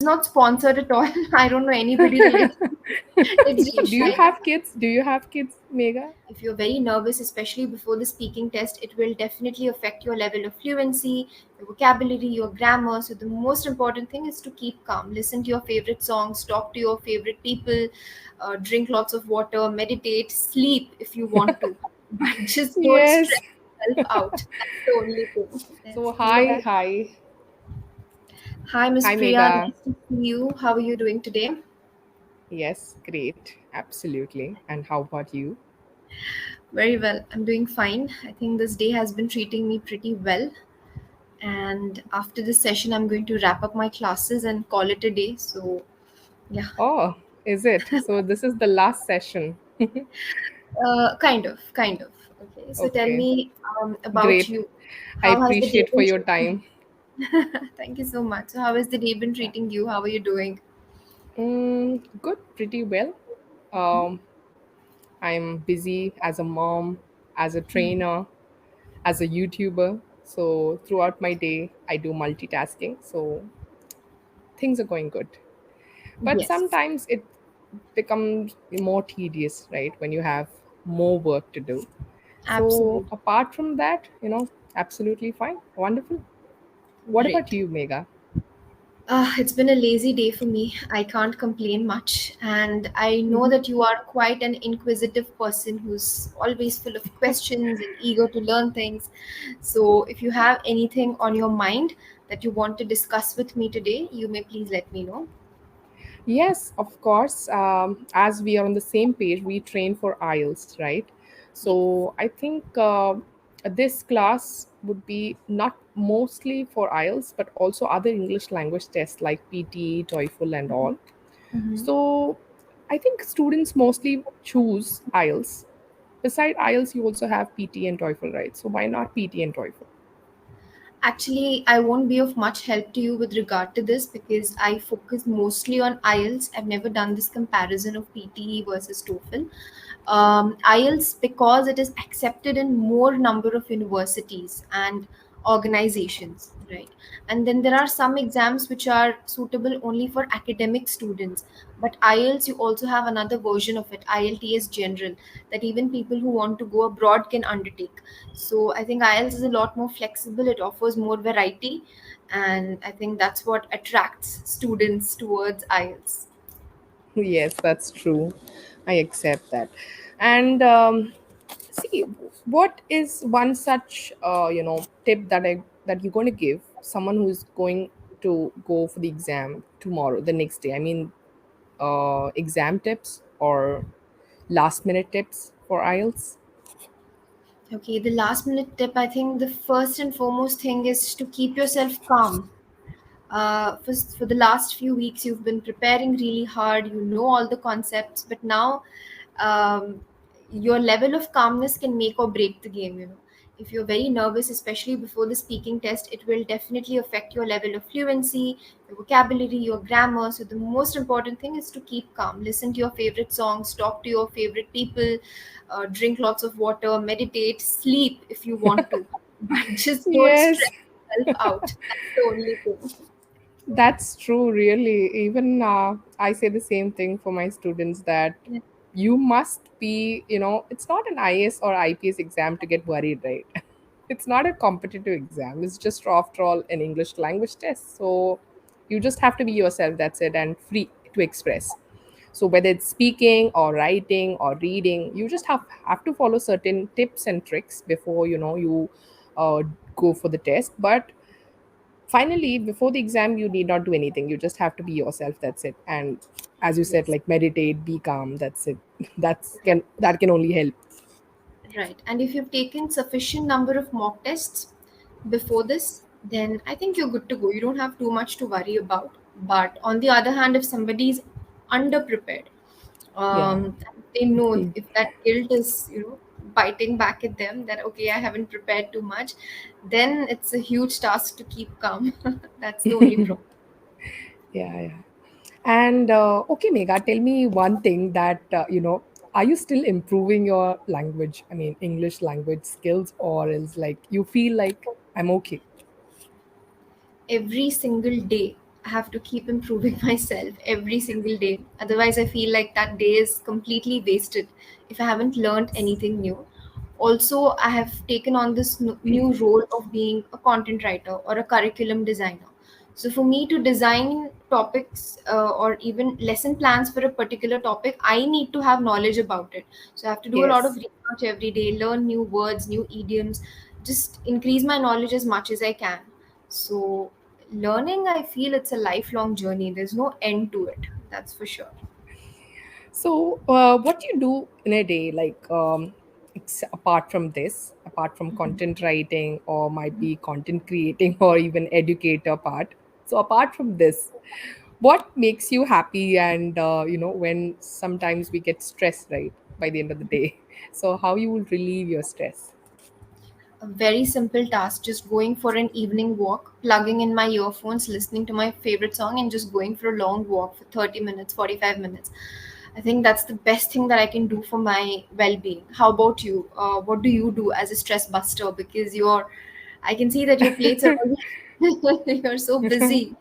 not sponsored at all. I don't know anybody related. It's So, just do you shy. have kids? Do you have kids, Megha? If you're very nervous, especially before the speaking test, it will definitely affect your level of fluency, your vocabulary, your grammar. So, the most important thing is to keep calm. Listen to your favorite songs, talk to your favorite people, drink lots of water, meditate, sleep if you want to. But just don't Yes. stress yourself out. That's the only thing. So, Yes. hi, hi. Hi, Miss Hi, Priya. Megha. Nice to see you. How are you doing today? Yes, great. Absolutely. And how about you? Very well. I'm doing fine. I think this day has been treating me pretty well. And after this session, I'm going to wrap up my classes and call it a day. So, yeah, Oh, is it? So, this is the last session. kind of. Okay. So, tell Okay, me about great. you. I How has the day appreciate for been your treating time. you? Thank you so much. So, how has the day been Yeah. treating you? How are you doing? Good, pretty well. Um, I'm busy as a mom, as a trainer, as a YouTuber. So throughout my day, I do multitasking. So things are going good. But Yes, sometimes it becomes more tedious, right? When you have more work to do. So absolutely. apart from that, absolutely fine. Wonderful. What about Great. you, Megha? It's been a lazy day for me. I can't complain much. And I know Mm-hmm. that you are quite an inquisitive person who's always full of questions and eager to learn things. So, if you have anything on your mind that you want to discuss with me today, you may please let me know. Yes, of course. As we are on the same page, we train for IELTS, right? Yes. So I think this class would be not mostly for IELTS, but also other English language tests like PT, TOEFL, and all. Mhm. So I think students mostly choose IELTS. Beside IELTS, you also have PT and TOEFL, right? So why not PT and TOEFL? Actually, I won't be of much help to you with regard to this because I focus mostly on IELTS. I've never done this comparison of PTE versus TOEFL. IELTS, because it is accepted in more number of universities and organizations, right? And then there are some exams which are suitable only for academic students. But IELTS, you also have another version of it, IELTS General, that even people who want to go abroad can undertake. So I think IELTS is a lot more flexible. It offers more variety, and I think that's what attracts students towards IELTS. Yes, that's true. I accept that. And see, what is one such tip that you're going to give someone who's going to go for the exam tomorrow, the next day? I mean, exam tips or last minute tips for IELTS? Okay, the last minute tip, I think the first and foremost thing is to keep yourself calm. For the last few weeks, you've been preparing really hard, you know all the concepts, but now um, your level of calmness can make or break the game, you know. If you're very nervous, especially before the speaking test, it will definitely affect your level of fluency, your vocabulary, your grammar. So the most important thing is to keep calm. Listen to your favorite songs, talk to your favorite people, drink lots of water, meditate, sleep if you want to. But just don't Yes, stress yourself out. That's the only thing. that's true, really. Even I say the same thing for my students that Yeah. you must be, it's not an IAS or IPS exam to get worried, right? It's not a competitive exam. It's just, after all, an English language test. So you just have to be yourself, that's it, and free to express. So whether it's speaking or writing or reading, you just have to follow certain tips and tricks before you uh, go for the test. But finally, before the exam, you need not do anything. You just have to be yourself, that's it. And as you said, Yes. like, meditate, be calm, that's it. That can only help. Right. And if you've taken sufficient number of mock tests before this, then I think you're good to go. You don't have too much to worry about. But on the other hand, if somebody is underprepared, Yeah. they know Hmm. if that guilt is, biting back at them that, okay, I haven't prepared too much, then it's a huge task to keep calm. That's the only problem. Yeah, yeah. And okay, Megha, tell me one thing that are you still improving your language? I mean, English language skills, or else like you feel like I'm okay? Every single day I have to keep improving myself every single day. Otherwise, I feel like that day is completely wasted if I haven't learned anything new. Also, I have taken on this new role of being a content writer or a curriculum designer. So, for me to design topics or even lesson plans for a particular topic, I need to have knowledge about it. So, I have to do a lot of Yes. research every day, learn new words, new idioms, just increase my knowledge as much as I can. So, learning, I feel it's a lifelong journey. There's no end to it. That's for sure. So, what do you do in a day, like apart from this, apart from content writing, or might be content creating, or even educator part? So, apart from this, what makes you happy? And when sometimes we get stressed, right, by the end of the day. So, how you will relieve your stress? A very simple task, just going for an evening walk, plugging in my earphones, listening to my favorite song, and just going for a long walk for 30 minutes, 45 minutes. I think that's the best thing that I can do for my well-being. How about you? What do you do as a stress buster? Because I can see that your plates are always you're so busy.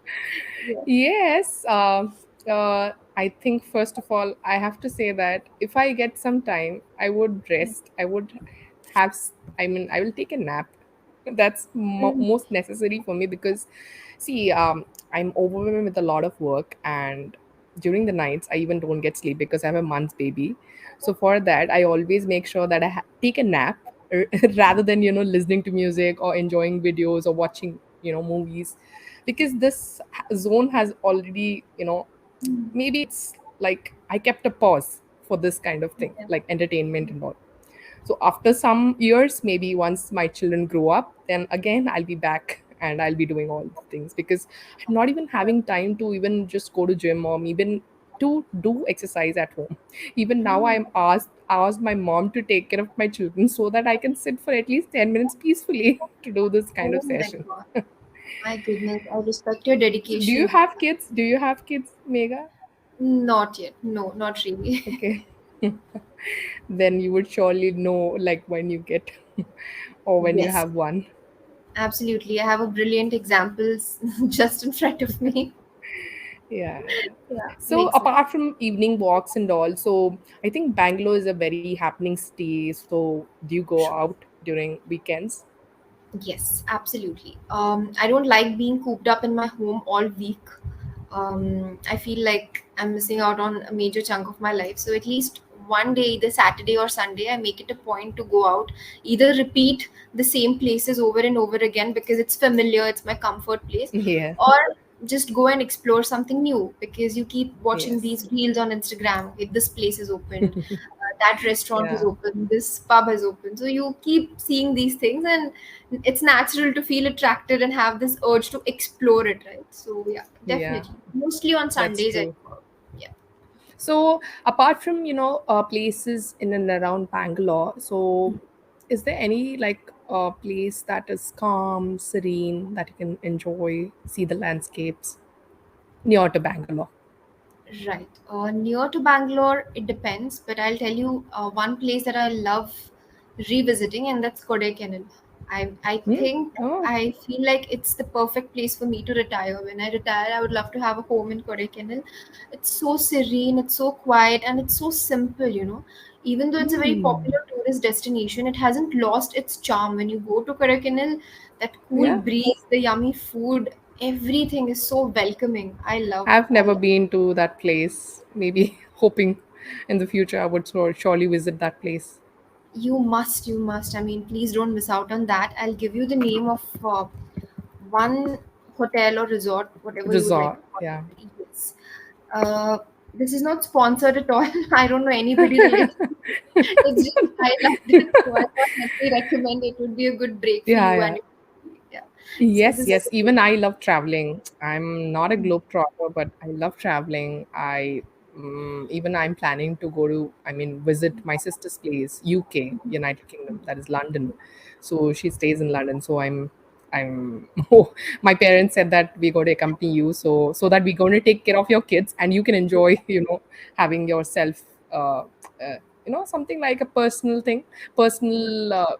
Yeah. Yes, I think first of all, I have to say that if I get some time, I would rest. I would have, I mean, I will take a nap. That's Mm. most necessary for me because, see, I'm overwhelmed with a lot of work, and during the nights, I even don't get sleep because I have a month's baby. So for that, I always make sure that I take a nap rather than listening to music or enjoying videos or watching movies, because this zone has already maybe it's like I kept a pause for this kind of thing, Yeah. like entertainment and all. So after some years, maybe once my children grow up, then again I'll be back and I'll be doing all the things, because I'm not even having time to even just go to gym or even to do exercise at home. Even now I'm asked my mom to take care of my children so that I can sit for at least 10 minutes peacefully to do this kind Oh of my session. God. My goodness. I respect your So do you dedication. have kids? Do you have kids, Megha? Not yet. No, not really. Okay. Then you would surely know like when you get or when you Yes, have one. absolutely. I have a brilliant examples just in front of me. Yeah. Yeah, So makes sense. apart from evening walks and all, so I think Bangalore is a very happening city. So do you go Sure. out during weekends? Yes, absolutely. I don't like being cooped up in my home all week. I feel like I'm missing out on a major chunk of my life. So at least one day, either Saturday or Sunday, I make it a point to go out, either repeat the same places over and over again because it's familiar, it's my comfort place, Yeah. or just go and explore something new because you keep watching Yes. these reels on Instagram. Okay, this place is opened, that restaurant is Yeah. open, this pub is open. So you keep seeing these things, and it's natural to feel attracted and have this urge to explore it, right? So yeah, Yeah. definitely. Mostly on That's Sundays, I true. go out. Yeah. So apart from places in and around Bangalore, so is there any like place that is calm, serene, that you can enjoy, see the landscapes near to Bangalore? Right. Near to Bangalore, it depends, but I'll tell you one place that I love revisiting, and that's Kodaikanal. I Hmm? think Oh. I feel like it's the perfect place for me to retire. When I retire, I would love to have a home in Kodaikanal. It's so serene, it's so quiet, and it's so simple, you know. Even though it's a very Hmm. popular tourist destination, it hasn't lost its charm. When you go to Kodaikanal, that cool Yeah. breeze, the yummy food, everything is so welcoming. I love, I've I never love. been to that place. Maybe hoping in the future I would surely visit that place. You must, you must. I mean, please don't miss out on that. I'll give you the name of one hotel or resort, whatever you would like to Resort. call Yeah. it. Yes. Uh, this is not sponsored at all. I don't know anybody related. It's just I loved it, so I thought let me recommend it would be a good break for Yeah, you yeah. and your family. Yeah. So Yes, this is yes. Even I love traveling. I'm not a globetrotter, but I love traveling. Even I'm planning to go to, I mean, visit my sister's place, UK, United Kingdom, that is London. So she stays in London. So I'm. Oh, my parents said that we're going to accompany you, so that we're going to take care of your kids and you can enjoy, having yourself, something like a personal thing, personal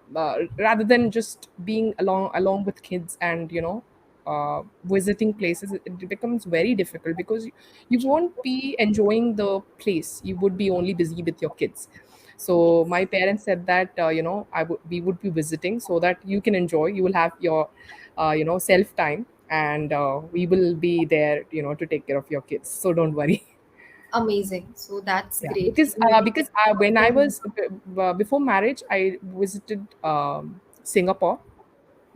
rather than just being along with kids and visiting places, it becomes very difficult because you won't be enjoying the place. You would be only busy with your kids. So Yes. my parents said that we would be visiting so that you can enjoy. You will have your self time, and we will be there to take care of your kids. So don't worry. Amazing. So that's Yeah, great. because Even if when I was before marriage, I visited Singapore,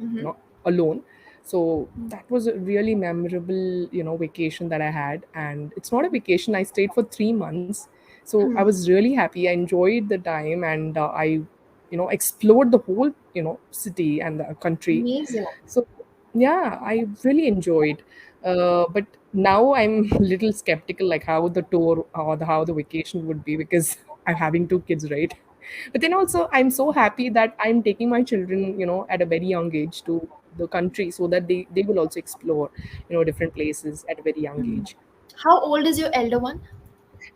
mm-hmm. alone. So that was a really memorable vacation that I had. And it's not a vacation, I stayed for 3 months. So I was really happy, I enjoyed the time, and I explored the whole city and the country. Amazing. So yeah, I really enjoyed. But now I'm a little skeptical, like how the tour or how the vacation would be, because I'm having two kids, right? But then also, I'm so happy that I'm taking my children, at a very young age to the country, so that they will also explore, different places at a very young age. How old is your elder one?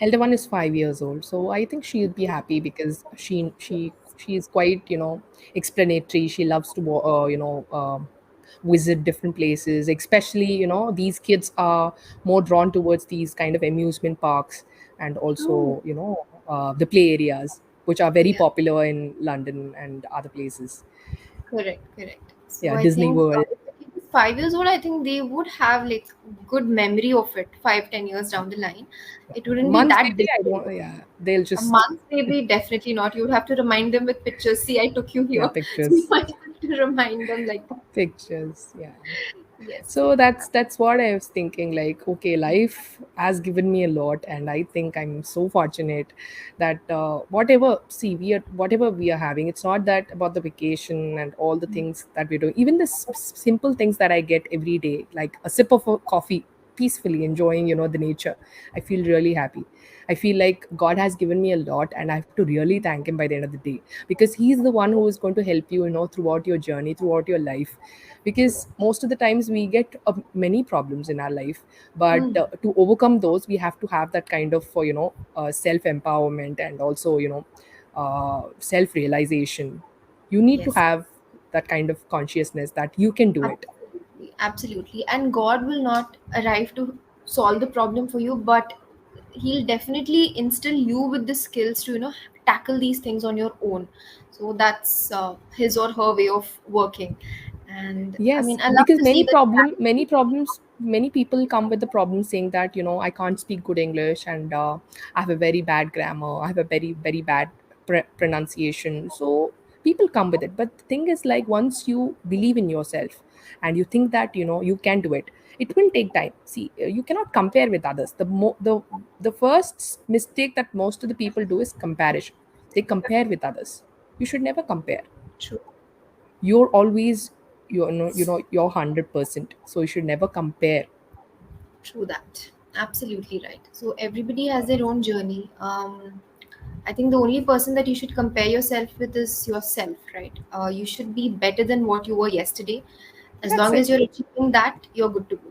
Elder one is 5 years old, so I think she'll be happy because she is quite explanatory. She loves to visit different places. Especially these kids are more drawn towards these kind of amusement parks, and Oh, also the play areas, which are very yeah. popular in London and other places. Correct, correct. So Yeah, I Disney think World. if the kid is 5 years old, I think they would have like good memory of it 5, 10 years down the line. It wouldn't be Months that maybe, I distant. don't. Yeah, they'll A just. month, maybe, definitely not. You would have to remind them with pictures. See, I took you Yeah, here. So you pictures. might have to remind them like that. Pictures, yeah. Yes, So yes. that's what I was thinking. Like, okay, life has given me a lot, and I think I'm so fortunate that whatever we are having, it's not that about the vacation and all the things that we're doing. Even the simple things that I get every day, like a sip of a coffee, peacefully enjoying, the nature. I feel really happy. I feel like God has given me a lot, and I have to really thank Him by the end of the day, because He's the one who is going to help you, throughout your journey, throughout your life. True. Because most of the times we get many problems in our life, but Hmm. to overcome those, we have to have that kind of self empowerment, and also self realization. You need to Yes. have that kind of consciousness that you can do it. Absolutely, absolutely. And God will not arrive to solve the problem for you, but He'll definitely instill you with the skills to, tackle these things on your own. So that's his or her way of working. And I Yes, mean, I love because to see the many people come with the problem saying that I can't speak good English, and I have a very bad grammar, I have a very very bad pronunciation. So people come with it, but the thing is, like, once you believe in yourself and you think that you can do it, it will take time. See, you cannot compare with others. The first mistake that most of the people do is comparison. They compare with others. You should never compare. true, You're always you're 100%, so you should never compare. true that. Absolutely right. So everybody has their own journey. I think the only person that you should compare yourself with is yourself, right? You should be better than what you were yesterday. As That's long it. as you're achieving that, you're good to go.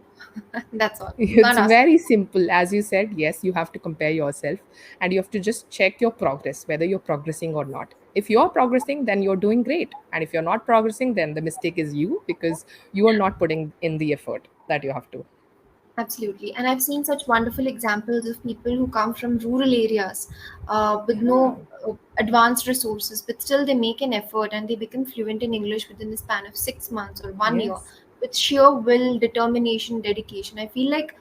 That's all. You It's can't ask. very simple. As you said, yes, you have to compare yourself, and you have to just check your progress, whether you're progressing or not. If you're progressing, then you're doing great, and if you're not progressing, then the mistake is you, because you are not putting in the effort that you have to. Absolutely. And I've seen such wonderful examples of people who come from rural areas with Yeah. no advanced resources, but still they make an effort and they become fluent in English within the span of 6 months or 1 year Yes. with sheer will, determination, dedication. I feel like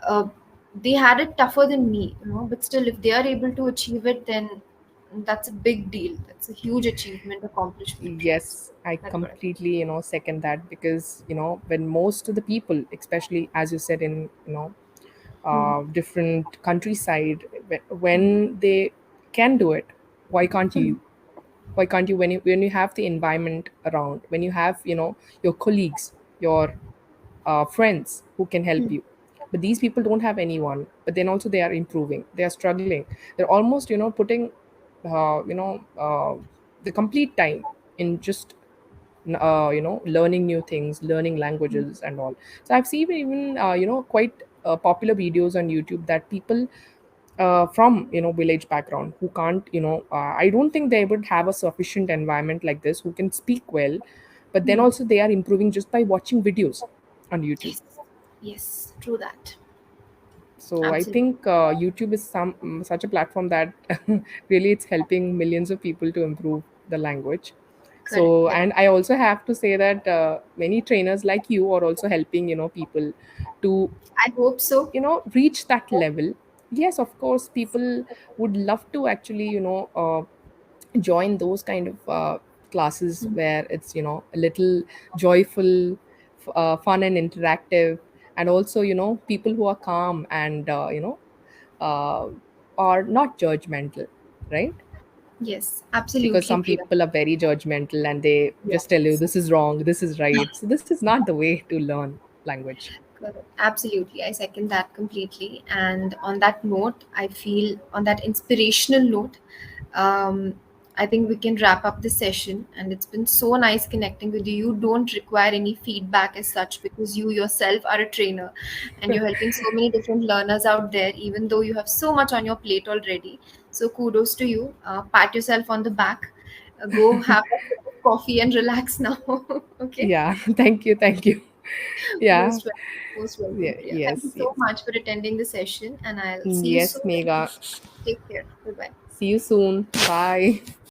uh, they had it tougher than me, but still, if they are able to achieve it, then that's a big deal. That's a huge achievement, accomplishment. So Yes, I that's what I completely, second that, because, when most of the people, especially as you said, in, feel. different countryside, when they can do it, why can't Hmm. you? Why can't you, when you have the environment around, when you have, your colleagues, your friends who can help Hmm. you? But these people don't have anyone, but then also they are improving, they are struggling, they're almost putting the complete time in just learning new things, learning languages and all. So I've seen even quite popular videos on YouTube that people from village background, who can't, I don't think they would have a sufficient environment like this, who can speak well, but then also they are improving just by watching videos. on YouTube. Yes. Yes. True that. So I Absolutely. think YouTube is such a platform that really it's helping millions of people to improve the language. Correct. So, Correct. and I also have to say that many trainers like you are also helping, people to, I hope so. reach that level. Yes, of course, people would love to actually, join those kind of classes Mm. where it's, a little joyful, fun and interactive, and also, people who are calm and uh, are not judgmental, right? Yes. Because Absolutely, some Priya. people are very judgmental and they just tell you Yes. this is wrong, this is right. So this is not the way to learn language. Correct. Absolutely. I second that completely. And on that note, I feel on that inspirational note, um, I think we can wrap up the session. And it's been so nice connecting with you. You don't require any feedback as such because you yourself are a trainer and you're helping so many different learners out there, even though you have so much on your plate already. So kudos to you. Pat yourself on the back. Go have a sip of coffee and relax now. Okay. Yeah. Thank you, thank you. Yeah. Most welcome. Most welcome, Yeah, Priya. Thank you yes, so yes. much for attending the session, and I'll see you Yes, soon. Megha. Take care. Bye bye. See you soon. Bye.